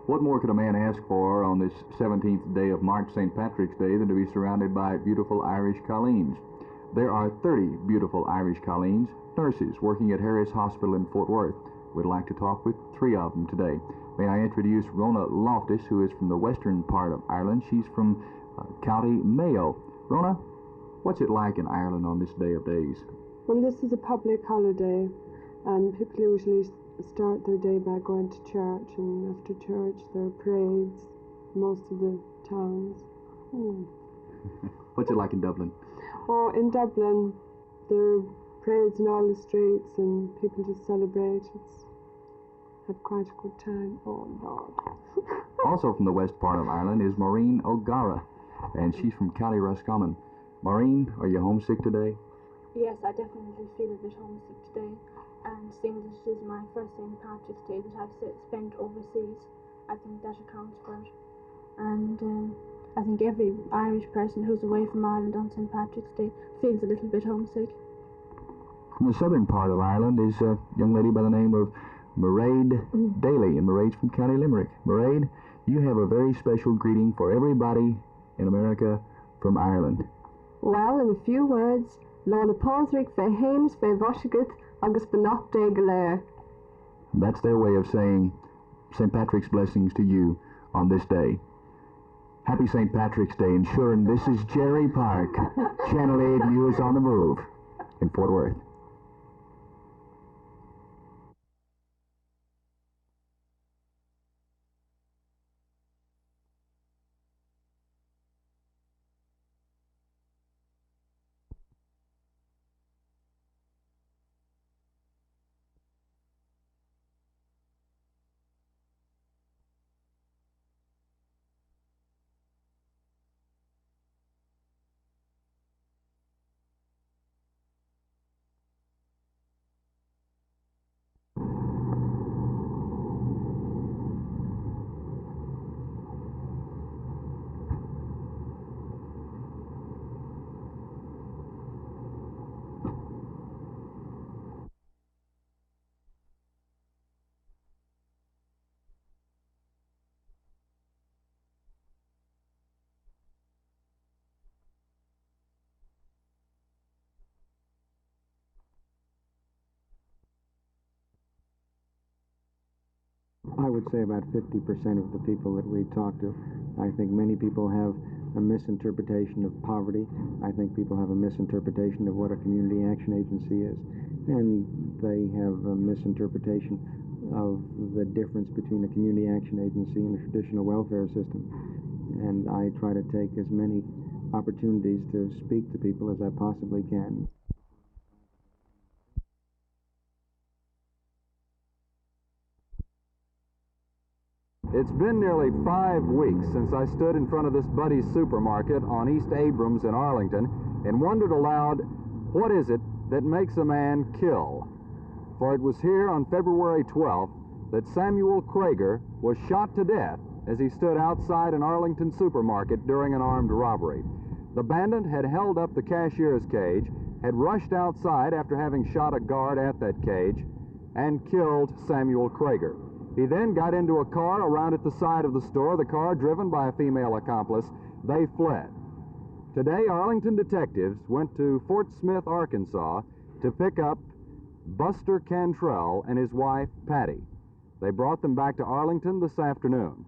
What more could a man ask for on this 17th day of March, St. Patrick's Day, than to be surrounded by beautiful Irish colleens? There are 30 beautiful Irish colleens, nurses, working at Harris Hospital in Fort Worth. We'd like to talk with 3 of them today. May I introduce Rona Loftis, who is from the western part of Ireland. She's from County Mayo. Rona, what's it like in Ireland on this day of days? Well, this is a public holiday, and people usually start their day by going to church, and after church there are parades in most of the towns. What's it like in Dublin? Oh, in Dublin there are parades in all the streets and people just celebrate. Have quite a good time. Oh Lord. Also from the west part of Ireland is Maureen O'Gara, and she's from County Roscommon. Maureen, are you homesick today? Yes, I definitely feel a bit homesick today. And seeing that it is my first St. Patrick's Day that I've spent overseas, I think that accounts for it. And I think every Irish person who's away from Ireland on St. Patrick's Day feels a little bit homesick. From the southern part of Ireland is a young lady by the name of Mairead Daly, and Mairead's from County Limerick. Mairead, you have a very special greeting for everybody in America from Ireland. Well, in a few words, Lorna Pósric fe Hames fe Voshigat Agus Benach de Galer. That's their way of saying St. Patrick's blessings to you on this day. Happy St. Patrick's Day, and sure, and this is Jerry Park, Channel 8 News on the Move in Fort Worth. I would say about 50% of the people that we talk to. I think many people have a misinterpretation of poverty. I think people have a misinterpretation of what a community action agency is. And they have a misinterpretation of the difference between a community action agency and a traditional welfare system. And I try to take as many opportunities to speak to people as I possibly can. It's been nearly 5 weeks since I stood in front of this Buddy's supermarket on East Abrams in Arlington and wondered aloud, what is it that makes a man kill? For it was here on February 12th that Samuel Crager was shot to death as he stood outside an Arlington supermarket during an armed robbery. The bandit had held up the cashier's cage, had rushed outside after having shot a guard at that cage, and killed Samuel Crager. He then got into a car around at the side of the store, the car driven by a female accomplice. They fled. Today, Arlington detectives went to Fort Smith, Arkansas, to pick up Buster Cantrell and his wife, Patti. They brought them back to Arlington this afternoon.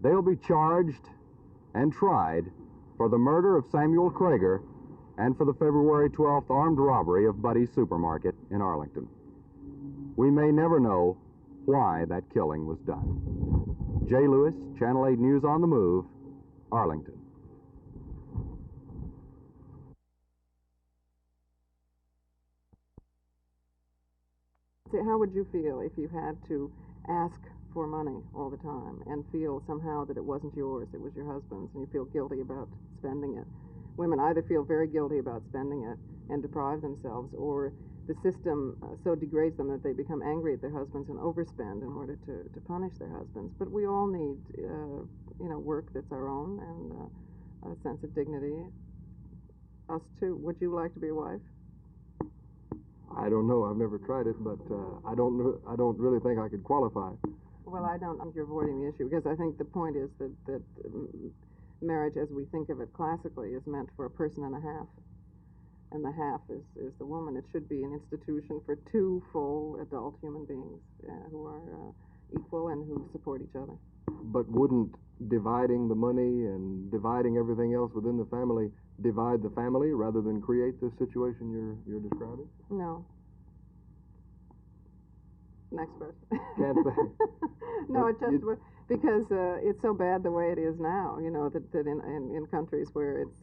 They'll be charged and tried for the murder of Samuel Crager and for the February 12th armed robbery of Buddy's supermarket in Arlington. We may never know why that killing was done. Jay Lewis, Channel 8 News on the Move, Arlington. How would you feel if you had to ask for money all the time and feel somehow that it wasn't yours, it was your husband's, and you feel guilty about spending it. Women either feel very guilty about spending it and deprive themselves, or the system so degrades them that they become angry at their husbands and overspend in order to punish their husbands. But we all need, work that's our own and a sense of dignity. Us too. Would you like to be a wife? I don't know. I've never tried it, but I don't really think I could qualify. Well, I don't. You're avoiding the issue because I think the point is that marriage, as we think of it classically, is meant for a person and a half, and the half is the woman. It should be an institution for two full adult human beings who are equal and who support each other. But wouldn't dividing the money and dividing everything else within the family divide the family rather than create this situation you're describing? No. Next question. Can't say. No, it just because it's so bad the way it is now. That in countries where it's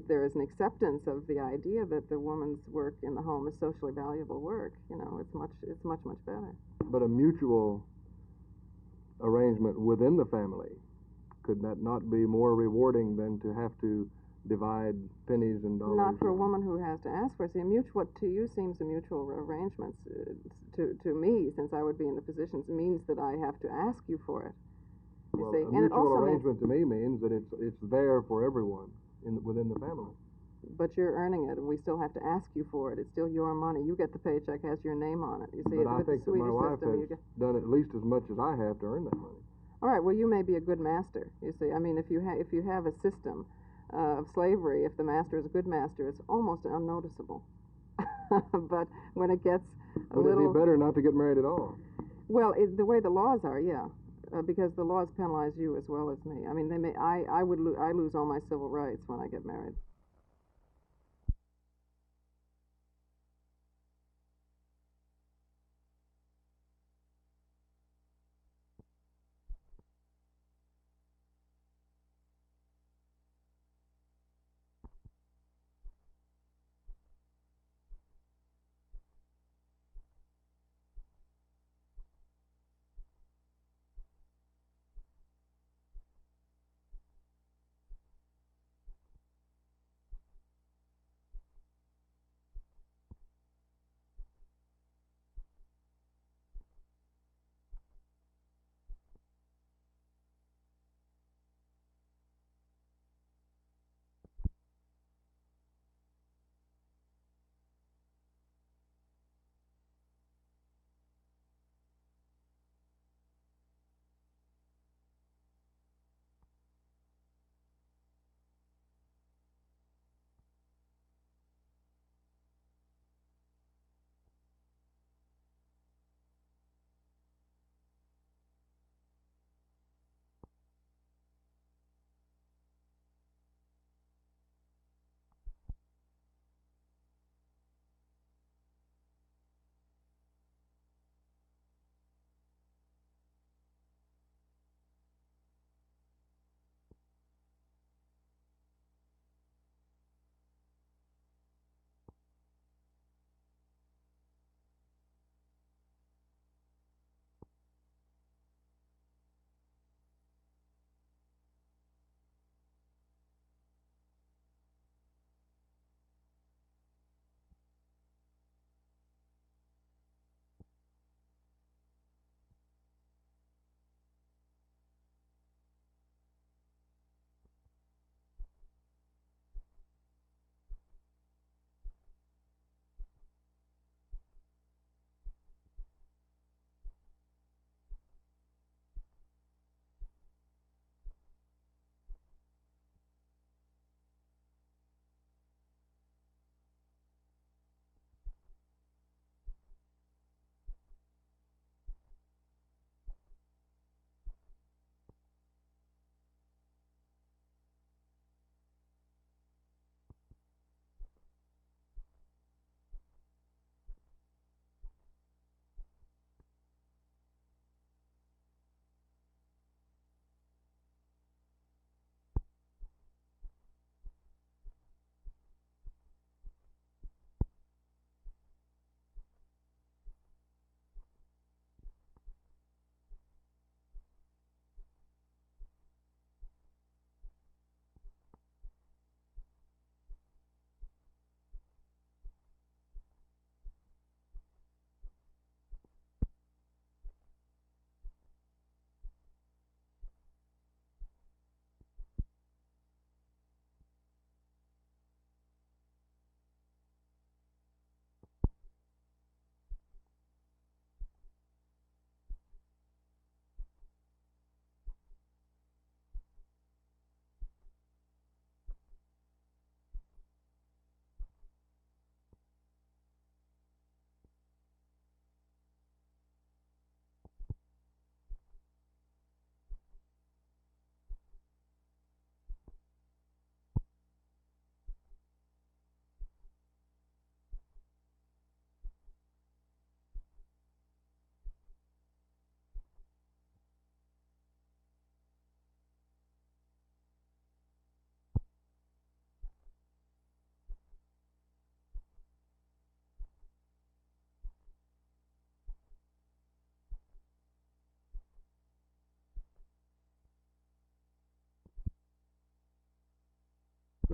there is an acceptance of the idea that the woman's work in the home is socially valuable work. It's much better. But a mutual arrangement within the family, could that not be more rewarding than to have to divide pennies and dollars? Not for a woman who has to ask for it. See, what to you seems a mutual arrangement, to me, since I would be in the positions, means that I have to ask you for it. Well, a mutual arrangement to me means that it's there for everyone within the family. But you're earning it, and we still have to ask you for it. It's still your money. You get the paycheck, has your name on it. You see, but I think that my wife has done at least as much as I have to earn that money. All right. Well, you may be a good master. You see, I mean, if you have a system of slavery, if the master is a good master, it's almost unnoticeable. But when it gets would it be better not to get married at all? Well, the way the laws are, yeah. Because the laws penalize you as well as me. I mean, I lose all my civil rights when I get married.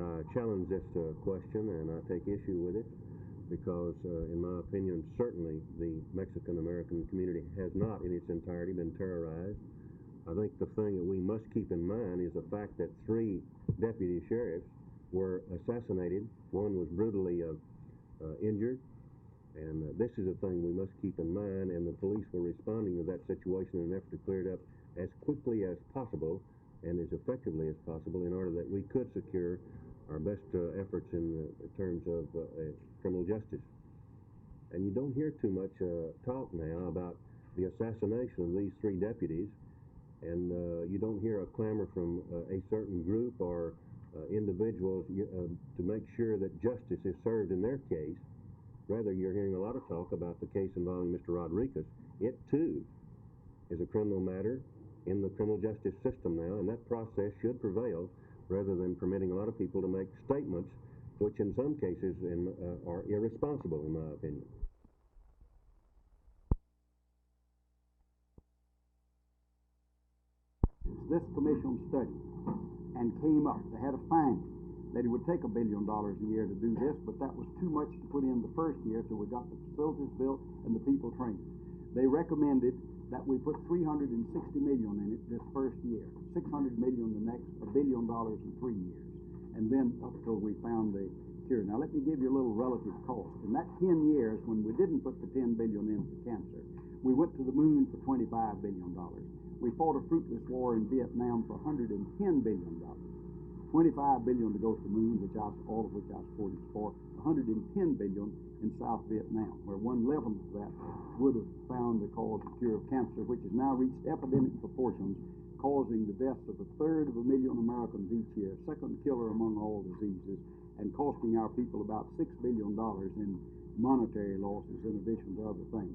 I challenge this question, and I take issue with it because, in my opinion, certainly the Mexican-American community has not in its entirety been terrorized. I think the thing that we must keep in mind is the fact that 3 deputy sheriffs were assassinated. One was brutally injured, and this is a thing we must keep in mind, and the police were responding to that situation in an effort to clear it up as quickly as possible and as effectively as possible in order that we could secure our best efforts in terms of criminal justice. And you don't hear too much talk now about the assassination of these 3 deputies, and you don't hear a clamor from a certain group or individuals to make sure that justice is served in their case. Rather, you're hearing a lot of talk about the case involving Mr. Rodriguez. It, too, is a criminal matter in the criminal justice system now, and that process should prevail rather than permitting a lot of people to make statements which in some cases are irresponsible, in my opinion. This commission studied and came up. They had a finding that it would take $1 billion a year to do this, but that was too much to put in the first year till we got the facilities built and the people trained. They recommended that we put $360 million in it this first year, $600 million the next, $1 billion in 3 years, and then up till we found the cure. Now let me give you a little relative cost. In that 10 years, when we didn't put the $10 billion in for cancer, we went to the moon for $25 billion. We fought a fruitless war in Vietnam for $110 billion. $25 billion to go to the moon, all of which I supported for, $110 billion in South Vietnam, where 1/11 of that would have found the cause of cure of cancer, which has now reached epidemic proportions, causing the deaths of 1/3 of a million Americans each year, second killer among all diseases, and costing our people about $6 billion in monetary losses in addition to other things.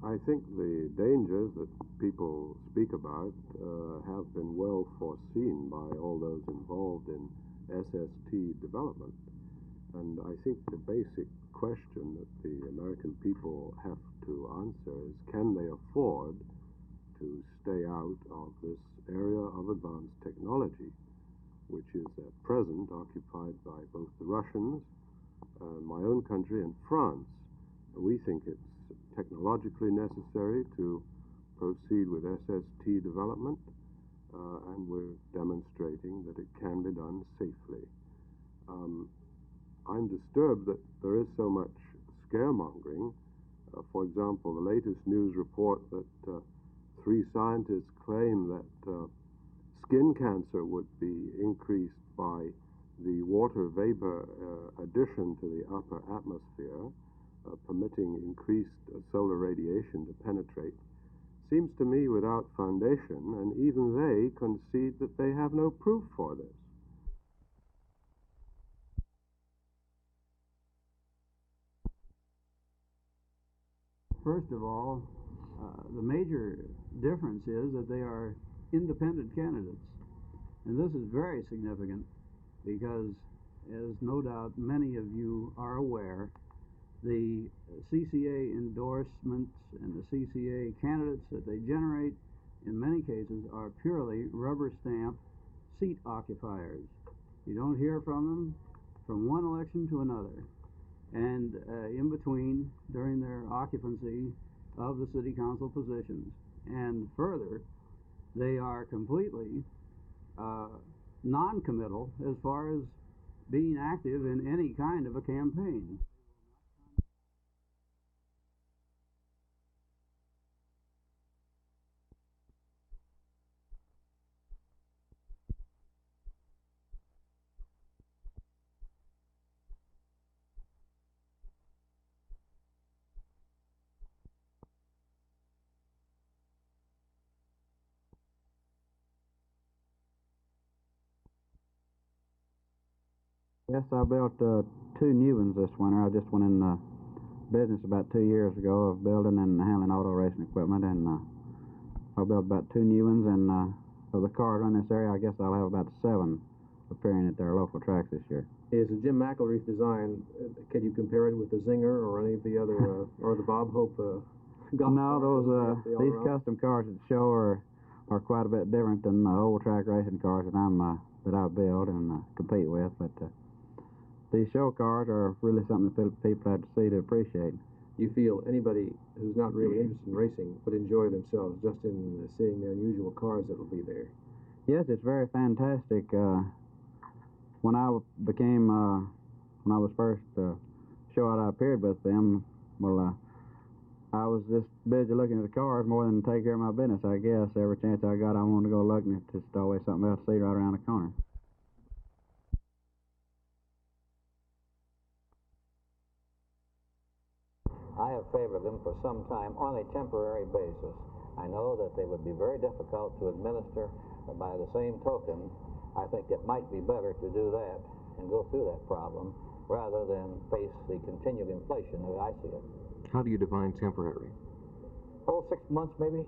I think the dangers that people speak about have been well foreseen by all those involved in SST development. And I think the basic question that the American people have to answer is, can they afford to stay out of this area of advanced technology, which is at present occupied by both the Russians, my own country, and France. We think it's technologically necessary to proceed with SST development, and we're demonstrating that it can be done safely. I'm disturbed that there is so much scaremongering. For example, the latest news report that 3 scientists claim that skin cancer would be increased by the water vapor addition to the upper atmosphere, permitting increased solar radiation to penetrate, seems to me without foundation, and even they concede that they have no proof for this. First of all, the major difference is that they are independent candidates. And this is very significant because, as no doubt many of you are aware, the CCA endorsements and the CCA candidates that they generate in many cases are purely rubber stamp seat occupiers. You don't hear from them from one election to another, and in between during their occupancy of the city council positions. And further, they are completely non-committal as far as being active in any kind of a campaign. Yes, I built 2 new ones this winter. I just went in business about 2 years ago of building and handling auto racing equipment, and I built about 2 new ones, and of the cars in this area, I guess I'll have about 7 appearing at their local tracks this year. Is the Jim McElreath design, can you compare it with the Zinger or any of the other, or the Bob Hope No, those these custom cars at the show are quite a bit different than the old track racing cars that I build and compete with. But these show cars are really something that people have to see to appreciate. You feel anybody who's not really interested in racing would enjoy themselves just in seeing the unusual cars that will be there? Yes, it's very fantastic. When I was first show out, I appeared with them. Well, I was just busy looking at the cars more than take care of my business, I guess. Every chance I got, I wanted to go look, and it's just always something else to see right around the corner. I have favored them for some time on a temporary basis. I know that they would be very difficult to administer. By the same token, I think it might be better to do that and go through that problem rather than face the continued inflation as I see it. How do you define temporary? Oh, 6 months maybe.